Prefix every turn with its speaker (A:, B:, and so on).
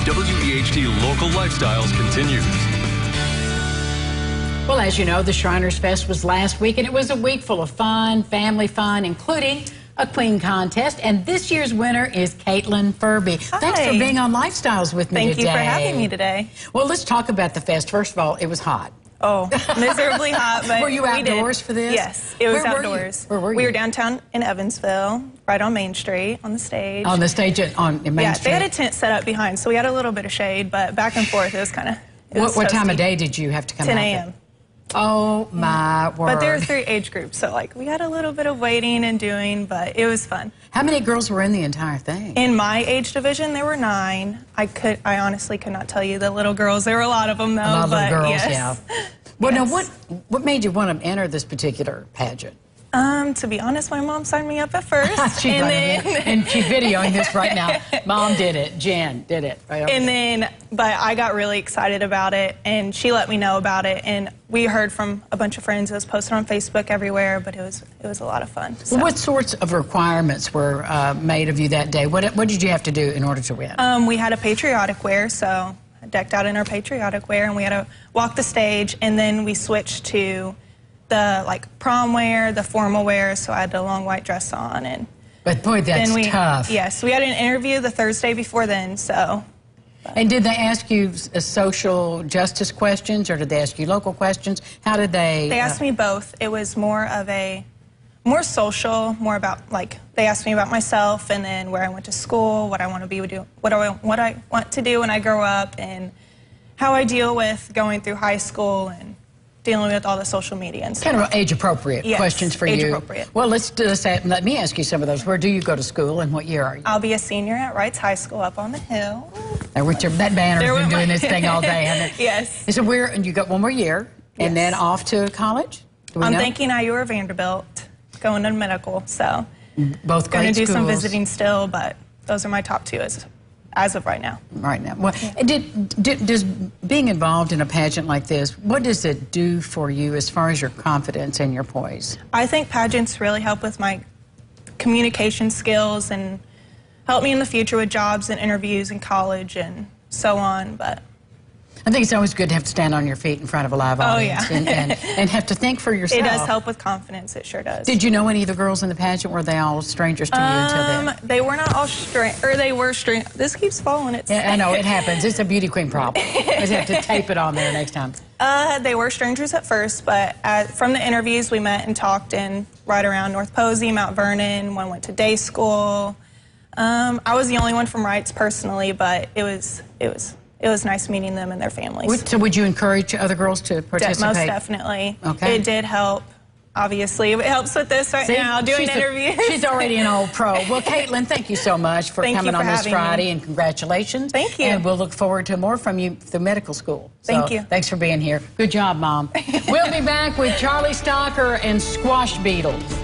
A: WEHT Local Lifestyles continues.
B: Well, as you know, the ShrinersFest was last week, and it was a week full of fun, family fun, including a queen contest. And this year's winner is Caitlin Furby.
C: Hi.
B: Thanks for being on Lifestyles with me today.
C: Thank you for having me today.
B: Well, let's talk about the fest. First of all, it was hot.
C: Oh, miserably hot, but
B: were you outdoors for this?
C: Yes, it was outdoors.
B: Where were you?
C: We were downtown in Evansville, right on Main Street, on the stage.
B: On the stage in Main Street?
C: They had a tent set up behind, so we had a little bit of shade, but back and forth, it was kind of
B: What time of day did you have to come
C: 10
B: out?
C: 10 a.m.
B: Oh, my word.
C: But there were 3 age groups, so like we had a little bit of waiting and doing, but it was fun.
B: How many girls were in the entire thing?
C: In my age division, there were 9. I honestly could not tell you the little girls. There were a lot of them, though.
B: A lot of
C: but
B: girls,
C: yes.
B: yeah. Well, now, what made you want to enter this particular pageant?
C: To be honest, my mom signed me up at first.
B: And she's videoing this right now. Mom did it. Jen did it. Right
C: but I got really excited about it, and she let me know about it, and we heard from a bunch of friends. It was posted on Facebook everywhere, but it was a lot of fun. So.
B: Well, what sorts of requirements were made of you that day? What did you have to do in order to win?
C: We had a patriotic wear, so I decked out in our patriotic wear, and we had to walk the stage, and then we switched to the prom wear, the formal wear, so I had a long white dress on.
B: But boy, that's tough.
C: Yes, we had an interview the Thursday before then, so.
B: And did they ask you social justice questions, or did they ask you local questions? How did they?
C: They asked me both. It was more social, more about they asked me about myself, and then where I went to school, what I want to be what I want to do when I grow up, and how I deal with going through high school and dealing with all the social media and stuff.
B: Kind of age-appropriate questions for you.
C: Age-appropriate.
B: Well, let me ask you some of those. Where do you go to school, and what year are you?
C: I'll be a senior at Wrights High School up on the hill.
B: That banner's been doing this thing all day, hasn't it?
C: Yes.
B: So you got one more year, and then off to college?
C: I'm thinking IU or Vanderbilt, going to medical, so.
B: Both great
C: going to do some
B: schools.
C: visiting still, but those are my top 2 as of right now.
B: Right now. Well, does being involved in a pageant like this, what does it do for you as far as your confidence and your poise?
C: I think pageants really help with my communication skills and help me in the future with jobs and interviews in college and so on, but.
B: I think it's always good to have to stand on your feet in front of a live audience and have to think for yourself.
C: It does help with confidence, it sure does.
B: Did you know any of the girls in the pageant? Were they all strangers to you until then?
C: They were not all they were strangers. This keeps falling.
B: Yeah, I know, it happens. It's a beauty queen problem. You just have to tape it on there next time.
C: They were strangers at first, but from the interviews we met and talked in right around North Posey, Mount Vernon. One went to day school. I was the only one from Wrights personally, but it was nice meeting them and their families.
B: So would you encourage other girls to participate?
C: Most definitely.
B: Okay.
C: It did help, obviously. It helps with this now, doing interviews.
B: She's already an old pro. Well, Caitlin, thank you so much for coming on this Friday, and congratulations.
C: Thank you.
B: And we'll look forward to more from you through medical school.
C: Thank you.
B: Thanks for being here. Good job, Mom. We'll be back with Charlie Stocker and Squash Beetles.